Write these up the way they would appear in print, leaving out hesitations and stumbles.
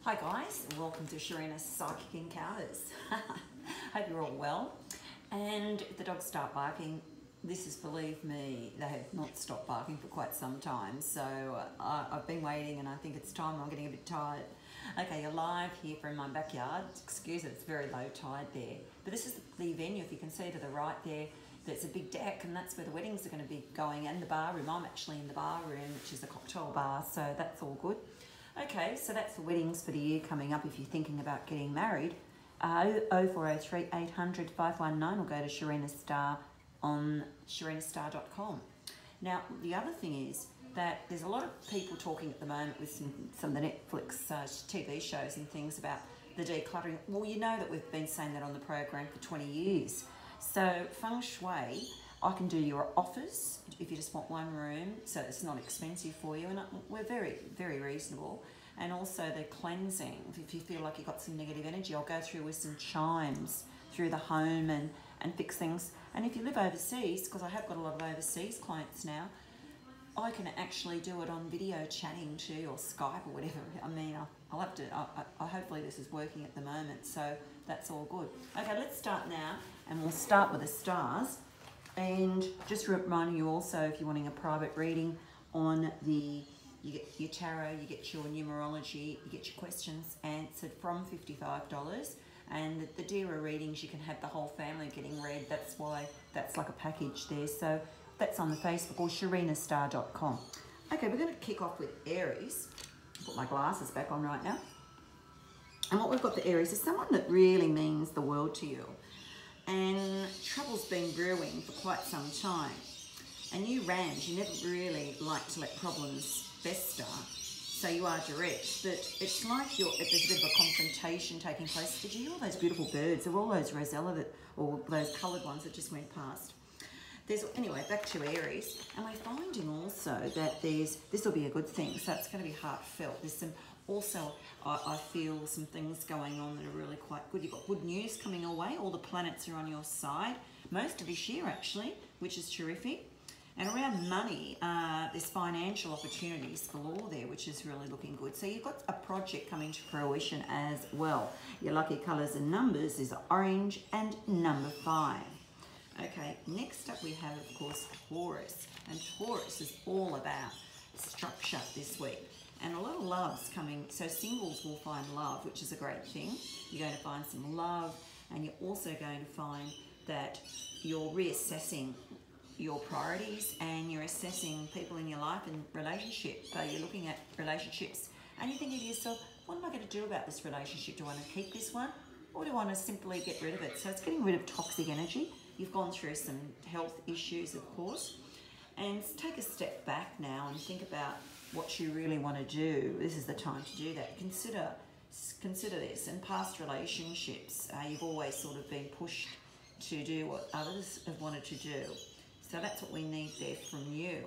Hi guys, welcome to Sharina Psychic Encounters. Hope you're all well. And if the dogs start barking, this is, believe me, they have not stopped barking for quite some time. So I've been waiting and I think it's time. I'm getting a bit tired. Okay, you're live here from my backyard. Excuse it, it's very low tide there. But this is the venue, if you can see to the right there. There's a big deck and that's where the weddings are going to be going, and the bar room. I'm actually in the bar room, which is a cocktail bar, so that's all good. Okay, so that's the weddings for the year coming up if you're thinking about getting married. 0403 800 519 or go to Sharina Star on sharinastar.com. Now, the other thing is that there's a lot of people talking at the moment with some of the Netflix TV shows and things about the decluttering. Well, you know that we've been saying that on the program for 20 years. So feng shui, I can do your offers if you just want one room, so it's not expensive for you, and we're very, very reasonable. And also the cleansing, if you feel like you've got some negative energy, I'll go through with some chimes through the home and fix things. And if you live overseas, because I have got a lot of overseas clients now, I can actually do it on video chatting too, or Skype or whatever. I mean, I'll have to, hopefully this is working at the moment, so that's all good. Okay, let's start now, and we'll start with the stars. And just reminding you also, if you're wanting a private reading on you get your tarot, you get your numerology, you get your questions answered from $55. And the dearer readings, you can have the whole family getting read. That's why that's like a package there. So that's on the Facebook or sharinastar.com. Okay, we're going to kick off with Aries. Put my glasses back on right now. And what we've got for Aries is someone that really means the world to you. And trouble's been brewing for quite some time. And you rams, you never really like to let problems fester, so you are direct. But it's like there's a bit of a confrontation taking place. Did you hear all those beautiful birds? There were all those rosella or those coloured ones that just went past. Anyway, back to Aries, and we're finding also that this will be a good thing. So it's going to be heartfelt. There's some. Also, I feel some things going on that are really quite good. You've got good news coming away. All the planets are on your side. Most of this year, actually, which is terrific. And around money, there's financial opportunities galore there, which is really looking good. So you've got a project coming to fruition as well. Your lucky colours and numbers is orange and number 5. Okay, next up we have, of course, Taurus. And Taurus is all about structure this week. And a lot of love's coming, so singles will find love, which is a great thing. You're going to find some love, and you're also going to find that you're reassessing your priorities and you're assessing people in your life and relationships. So you're looking at relationships and you're thinking to yourself, what am I going to do about this relationship? Do I want to keep this one, or do I want to simply get rid of it? So it's getting rid of toxic energy. You've gone through some health issues, of course, and take a step back now and think about what you really want to do. This is the time to do that. Consider this. In past relationships, you've always sort of been pushed to do what others have wanted to do. So that's what we need there from you.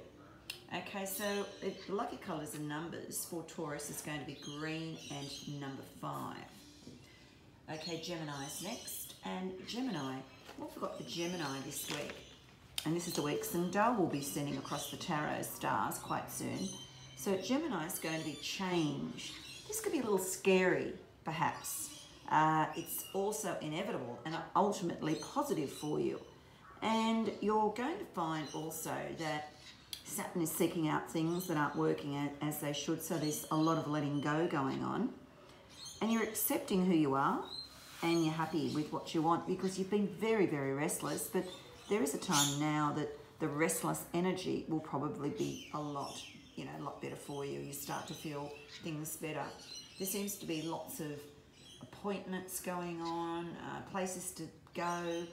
Okay, so the lucky colours and numbers for Taurus is going to be green and number 5. Okay, Gemini's next. And Gemini, what have we got for Gemini this week? And this is the week Sindel will be sending across the tarot stars quite soon. So Gemini is going to be change. This could be a little scary, perhaps. It's also inevitable and ultimately positive for you. And you're going to find also that Saturn is seeking out things that aren't working as they should. So there's a lot of letting go going on. And you're accepting who you are and you're happy with what you want, because you've been very, very restless. But there is a time now that the restless energy will probably be a lot better for you. You start to feel things better. There seems to be lots of appointments going on, places to go.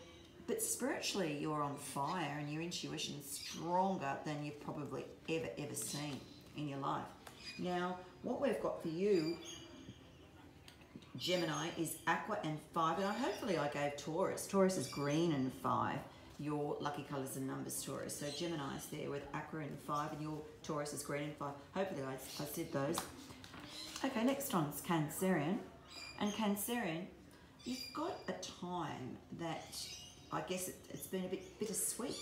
But spiritually, you're on fire and your intuition's stronger than you've probably ever seen in your life. Now, what we've got for you, Gemini, is aqua and 5. And hopefully I gave Taurus. Taurus is green and 5. Your lucky colours and numbers, Taurus. So Gemini's there with aqua and 5, and your Taurus is green and 5. Hopefully I said those. Okay, next one is Cancerian. And Cancerian, you've got a time that I guess it's been a bit bittersweet.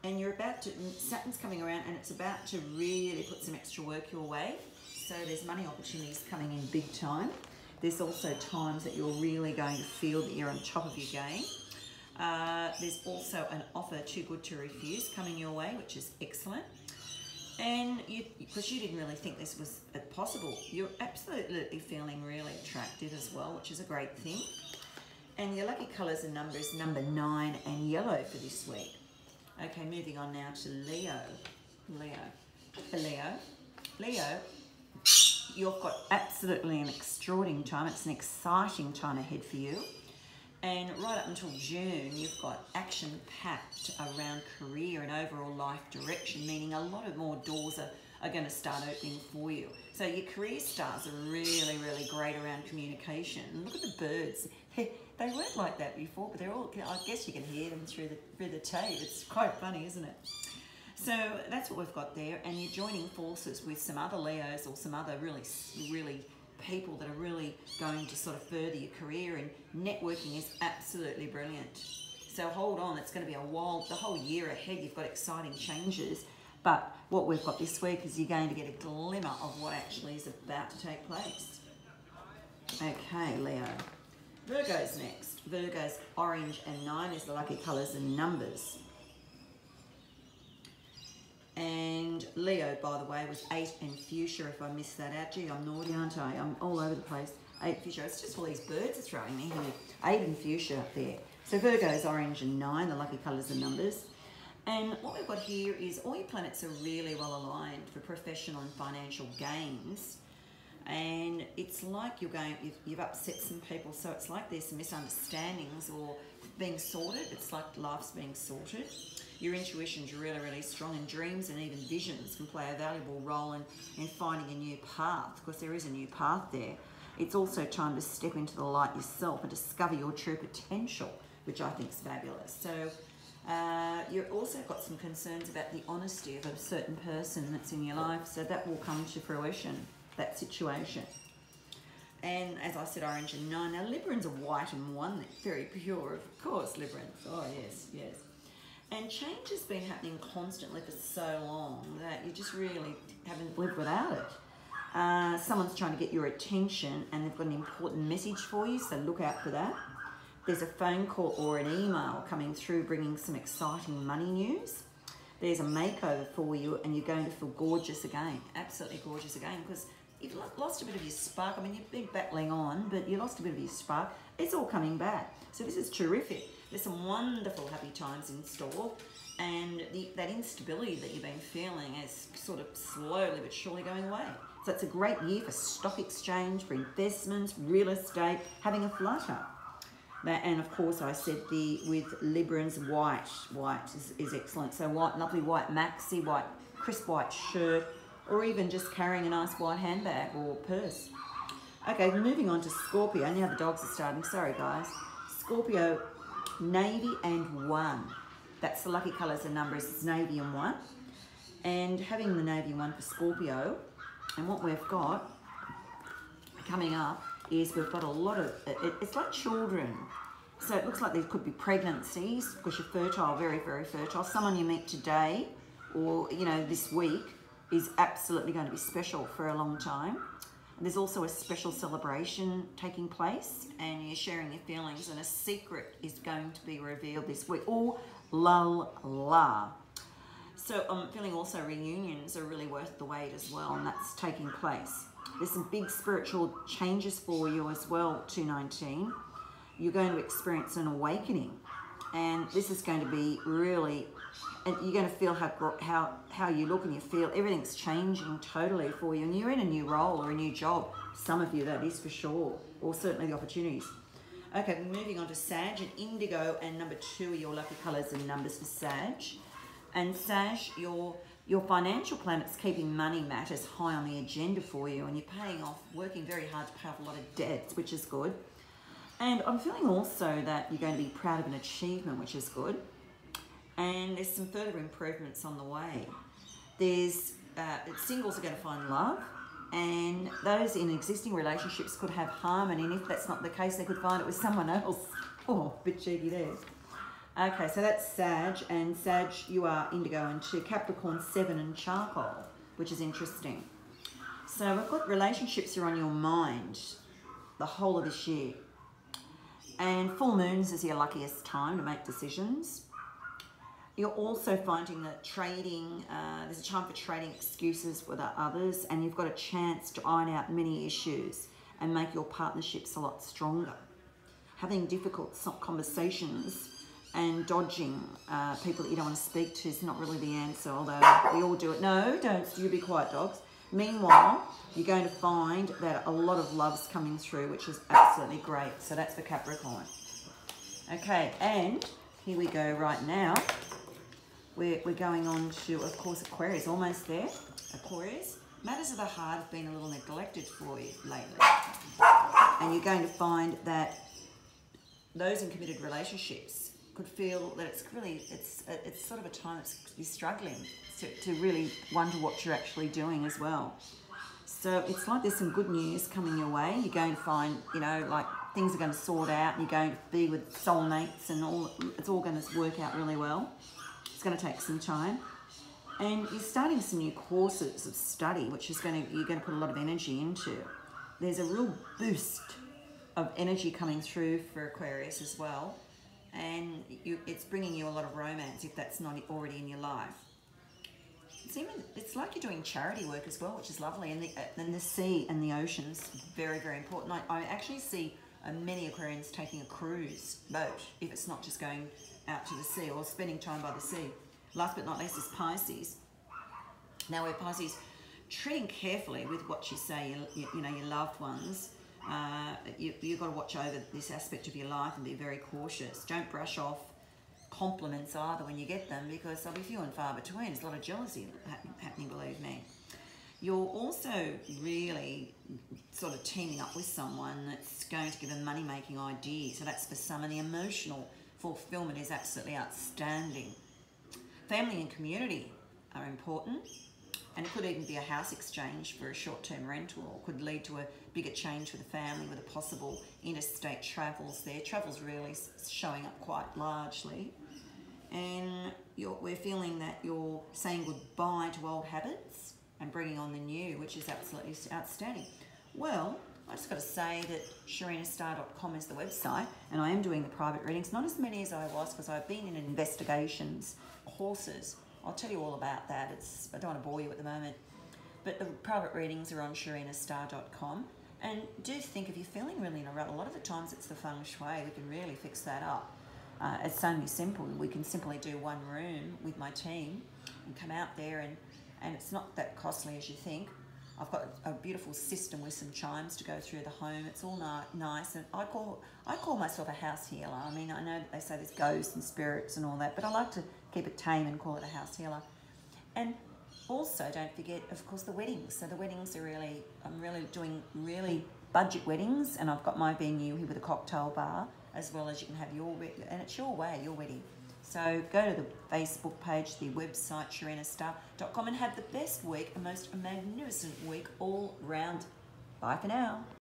and you're about to, Saturn's coming around and it's about to really put some extra work your way. So there's money opportunities coming in big time. There's also times that you're really going to feel that you're on top of your game. There's also an offer too good to refuse coming your way, which is excellent. And because you didn't really think this was possible, you're absolutely feeling really attractive as well, which is a great thing. And your lucky colours and numbers, number 9 and yellow for this week. Okay, moving on now to Leo. Leo, you've got absolutely an extraordinary time. It's an exciting time ahead for you. And right up until June, you've got action-packed around career and overall life direction, meaning a lot of more doors are going to start opening for you. So your career stars are really, really great around communication. And look at the birds. They weren't like that before, but they're all, I guess you can hear them through the tape. It's quite funny, isn't it? So that's what we've got there. And you're joining forces with some other Leos or some other really, really people that are really going to sort of further your career, and networking is absolutely brilliant. So hold on, it's going to be the whole year ahead. You've got exciting changes, but what we've got this week is you're going to get a glimmer of what actually is about to take place. Okay, Leo. Virgo's next. Virgo's orange and 9 is the lucky colours and numbers. And Leo, by the way, was 8 and fuchsia, if I missed that out. Gee, I'm naughty, aren't I? I'm all over the place. 8 fuchsia. It's just all these birds are throwing me here. 8 and fuchsia up there. So Virgo's orange and 9, the lucky colours and numbers. And what we've got here is all your planets are really well aligned for professional and financial gains. And it's like you've upset some people, so it's like there's some misunderstandings or being sorted. It's like life's being sorted. Your intuition's really, really strong, and dreams and even visions can play a valuable role in finding a new path, because there is a new path there. It's also time to step into the light yourself and discover your true potential, which I think is fabulous. So you've also got some concerns about the honesty of a certain person that's in your life, so that will come to fruition, that situation. And as I said, orange and 9. Now, Librans are white and 1. They're very pure, of course, Librans. Oh, yes, yes. And change has been happening constantly for so long that you just really haven't lived without it. Someone's trying to get your attention and they've got an important message for you, so look out for that. There's a phone call or an email coming through bringing some exciting money news. There's a makeover for you and you're going to feel gorgeous again, absolutely gorgeous again, because you've lost a bit of your spark. I mean, you've been battling on, but you lost a bit of your spark. It's all coming back. So this is terrific. There's some wonderful happy times in store, and that instability that you've been feeling is sort of slowly but surely going away. So it's a great year for stock exchange, for investments, real estate, having a flutter. And of course, I said with Librans, white is excellent. So white, lovely white maxi, white, crisp white shirt, or even just carrying a nice white handbag or purse. Okay, moving on to Scorpio. Now the dogs are starting. Sorry, guys. Scorpio, navy and 1. That's the lucky colours and numbers. It's navy and 1. And having the navy 1 for Scorpio, and what we've got coming up is we've got a lot of, it's like children. So it looks like there could be pregnancies because you're fertile, very, very fertile. Someone you meet today or, you know, this week is absolutely going to be special for a long time. And there's also a special celebration taking place and you're sharing your feelings and a secret is going to be revealed this week. Ooh, la. So I'm feeling also reunions are really worth the wait as well, and that's taking place. There's some big spiritual changes for you as well, 219. You're going to experience an awakening, and this is going to be really, and you're going to feel how you look and you feel. Everything's changing totally for you, and you're in a new role or a new job. Some of you, that is for sure, or certainly the opportunities. Okay, moving on to Sag, and indigo and number 2 are your lucky colours and numbers for Sag. And Sag, your financial planet's keeping money matters high on the agenda for you, and you're paying off, working very hard to pay off a lot of debts, which is good. And I'm feeling also that you're going to be proud of an achievement, which is good. And there's some further improvements on the way. There's singles are going to find love, and those in existing relationships could have harmony, and if that's not the case, they could find it with someone else. Oh, a bit cheeky there. Okay, so that's Sag, and Sag, you are indigo into Capricorn 7 and charcoal, which is interesting. So we've got relationships are on your mind the whole of this year. And full moons is your luckiest time to make decisions. You're also finding that trading, there's a time for trading excuses with others, and you've got a chance to iron out many issues and make your partnerships a lot stronger. Having difficult conversations and dodging people that you don't want to speak to is not really the answer, although we all do it. No, don't, you be quiet, dogs. Meanwhile, you're going to find that a lot of love's coming through, which is absolutely great. So that's for Capricorn. Okay, and here we go right now. We're going on to, of course, Aquarius, almost there. Aquarius, matters of the heart have been a little neglected for you lately. And you're going to find that those in committed relationships could feel that it's really, it's sort of a time that you're struggling to really wonder what you're actually doing as well. So it's like there's some good news coming your way. You're going to find, you know, like things are going to sort out, and you're going to be with soulmates, and it's all going to work out really well. It's going to take some time. And you're starting some new courses of study, which is you're going to put a lot of energy into. There's a real boost of energy coming through for Aquarius as well. And it's bringing you a lot of romance if that's not already in your life. It's like you're doing charity work as well, which is lovely. And the sea and the ocean's very, very important. I actually see many Aquarians taking a cruise boat, if it's not just going out to the sea or spending time by the sea. Last but not least is Pisces. Now we're Pisces, treading carefully with what you say, you know, your loved ones. You've got to watch over this aspect of your life and be very cautious. Don't brush off compliments either when you get them, because they'll be few and far between. There's a lot of jealousy happening, believe me. You're also really sort of teaming up with someone that's going to give a money-making idea. So that's for some, and the emotional fulfillment is absolutely outstanding. Family and community are important, and it could even be a house exchange for a short-term rental, or could lead to a bigger change for the family with a possible interstate travels there. Travel's really showing up quite largely. And we're feeling that you're saying goodbye to old habits and bringing on the new, which is absolutely outstanding. Well, I just got to say that SharinaStar.com is the website, and I am doing the private readings. Not as many as I was, because I've been in investigations courses. I'll tell you all about that. I don't want to bore you at the moment. But the private readings are on SharinaStar.com. And do think, if you're feeling really in a rut, a lot of the times it's the feng shui. We can really fix that up. It's only simple. We can simply do one room with my team and come out there, and it's not that costly as you think. I've got a beautiful system with some chimes to go through the home. It's all nice, and I call myself a house healer. I mean, I know that they say there's ghosts and spirits and all that, but I like to keep it tame and call it a house healer. And also, don't forget, of course, the weddings. So the weddings are I'm really doing really budget weddings, and I've got my venue here with a cocktail bar, as well as you can have and it's your way, your wedding. So go to the Facebook page, the website, SharinaStar.com, and have the best week, a most magnificent week all round. Bye for now.